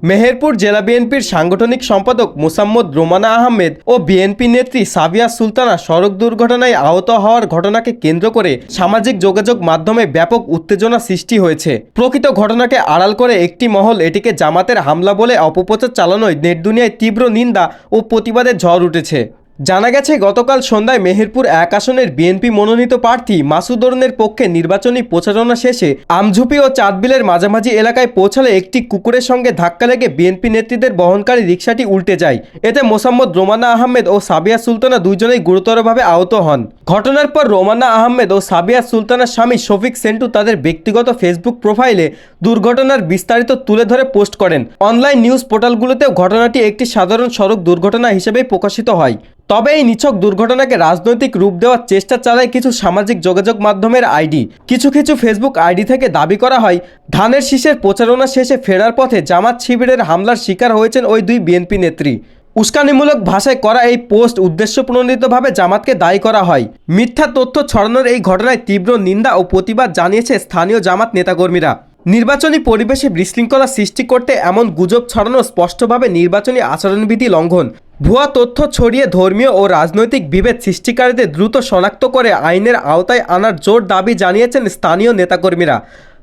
মেহেরপুর জেলা বিএনপির সাংগঠনিক সম্পাদক মোসাম্মদ রোমানা আহমেদ ও বিএনপি নেত্রী সাবিয়া সুলতানা সড়ক দুর্ঘটনায় আহত হওয়ার ঘটনাকে কেন্দ্র করে সামাজিক যোগাযোগ মাধ্যমে ব্যাপক উত্তেজনা সৃষ্টি হয়েছে। প্রকৃত ঘটনাকে আড়াল করে একটি মহল এটিকে জামাতের হামলা বলে অপপ্রচার চালানোয় নেটদুনিয়ায় তীব্র নিন্দা ও প্রতিবাদের ঝড় উঠেছে। জানা গেছে, গতকাল সন্ধ্যায় মেহেরপুর 1 আসনের বিএনপি মনোনীত প্রার্থী মাসুদ অরুণের পক্ষে নির্বাচনী প্রচারণা শেষে আমঝুপি ও চাঁদবিলের মাঝামাঝি এলাকায় পৌঁছালে একটি কুকুরের সঙ্গে ধাক্কা লেগে বিএনপি নেতৃত্বের বহনকারী রিকশাটি উল্টে যায়। এতে মোসাম্মদ রোমানা আহমেদ ও সাবিয়া সুলতানা দুইজনেই গুরুতরভাবে আহত হন। ঘটনার পর রোমানা আহমেদ ও সাবিয়া সুলতানার স্বামী শফিক সেন্টু তাদের ব্যক্তিগত ফেসবুক প্রোফাইলে দুর্ঘটনার বিস্তারিত তুলে ধরে পোস্ট করেন। অনলাইন নিউজ পোর্টালগুলোতেও ঘটনাটি একটি সাধারণ সড়ক দুর্ঘটনা হিসেবেই প্রকাশিত হয়। তবে এই নিছক দুর্ঘটনাকে রাজনৈতিক রূপ দেওয়ার চেষ্টা চালায় কিছু সামাজিক যোগাযোগ মাধ্যমের আইডি। কিছু ফেসবুক আইডি থেকে দাবি করা হয়, ধানের শীষের প্রচারণা শেষে ফেরার পথে জামাত শিবিরের হামলার শিকার হয়েছেন ওই দুই বিএনপি নেত্রী। উস্কানিমূলক ভাষায় করা এই পোস্ট উদ্দেশ্যপ্রণোদিতভাবে জামাতকে দায়ী করা হয়। মিথ্যা তথ্য ছড়ানোর এই ঘটনায় তীব্র নিন্দা ও প্রতিবাদ জানিয়েছে স্থানীয় জামাত নেতাকর্মীরা। নির্বাচনী পরিবেশে বিশৃঙ্খলা সৃষ্টি করতে এমন গুজব ছড়ানো স্পষ্টভাবে নির্বাচনী আচরণবিধি লঙ্ঘন। ভুয়া তথ্য ছড়িয়ে ধর্মীয় ও রাজনৈতিক বিভেদ সৃষ্টিকারীদের দ্রুত শনাক্ত করে আইনের আওতায় আনার জোর দাবি জানিয়েছেন স্থানীয় নেতাকর্মীরা।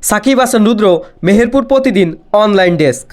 সাকিব হাসান রুদ্র, মেহেরপুর প্রতিদিন অনলাইন ডেস্ক।